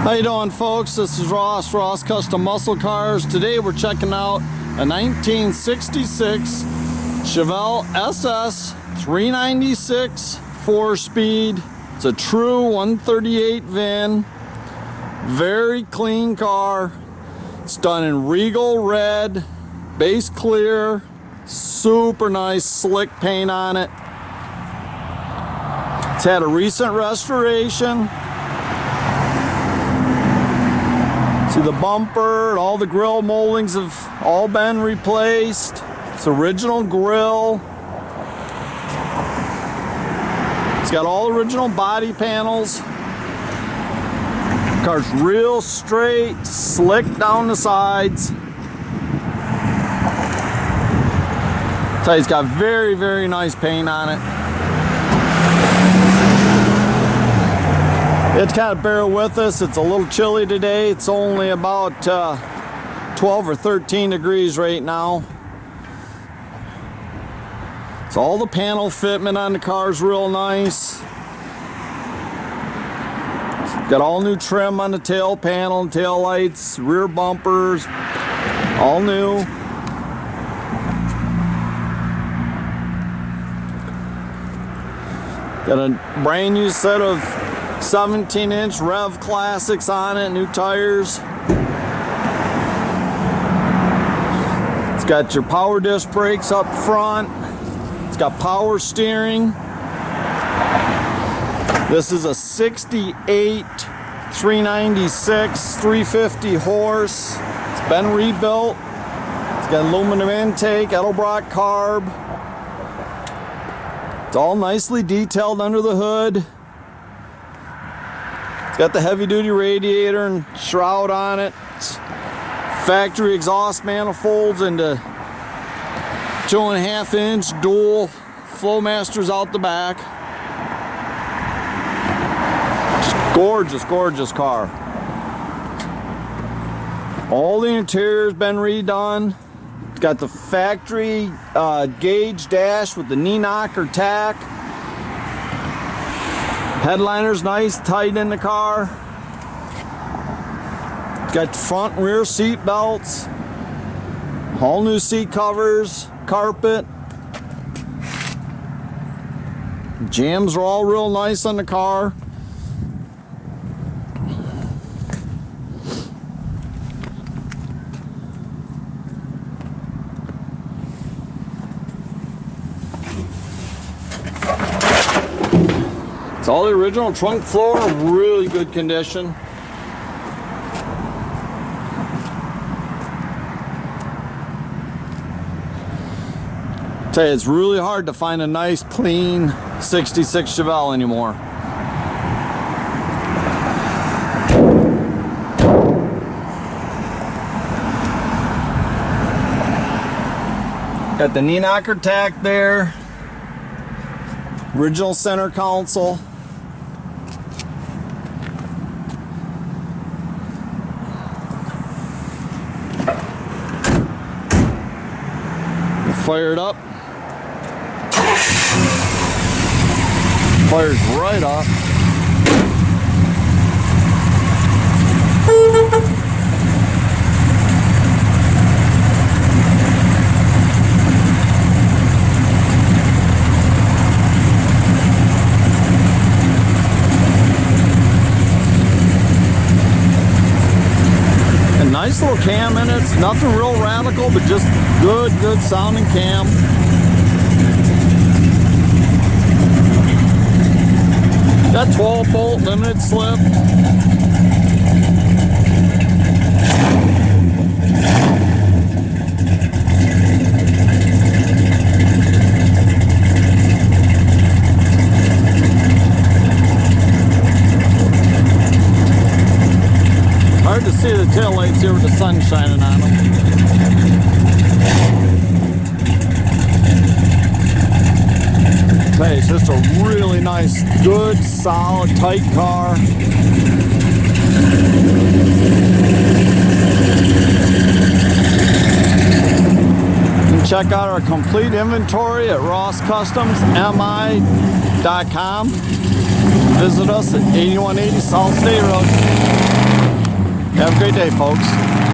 How you doing, folks? This is Ross Custom Muscle Cars. Today we're checking out a 1966 Chevelle SS 396 4-speed. It's a true 138 VIN. Very clean car. It's done in Regal Red, base clear, super nice slick paint on it. It's had a recent restoration. See, the bumper, all the grill moldings have all been replaced. It's original grill. It's got all original body panels. Car's real straight, slick down the sides. Tell you, it's got very, very nice paint on it. It's kind of bear with us. It's a little chilly today. It's only about 12 or 13 degrees right now. So all the panel fitment on the car is real nice. Got all new trim on the tail panel and tail lights, rear bumpers, all new. Got a brand new set of 17-inch Rev Classics on it, new tires. It's got your power disc brakes up front. It's got power steering. This is a 68 396 350 horse. It's been rebuilt. It's got aluminum intake, Edelbrock carb. It's all nicely detailed under the hood. It's got the heavy-duty radiator and shroud on it. It's factory exhaust manifolds into 2.5-inch dual Flowmasters out the back. Just gorgeous, gorgeous car. All the interior's been redone. It's got the factory gauge dash with the knee knocker tach. Headliner's nice, tight in the car. Got front and rear seat belts. All new seat covers, carpet. Jams are all real nice on the car. It's all the original trunk floor, really good condition. Tell you, it's really hard to find a nice, clean 66 Chevelle anymore. Got the knee knocker tach there. Original center console. Fire it up. Fires right up. A nice little cam in it. It's nothing real radical, but just good sounding cam. Got 12-bolt limited slip. Hard to see the tail lights here with the sun shining on them. Hey, it's just a really nice, good, solid, tight car. You can check out our complete inventory at rosscustomsmi.com. Visit us at 8180 South State Road. Have a great day, folks.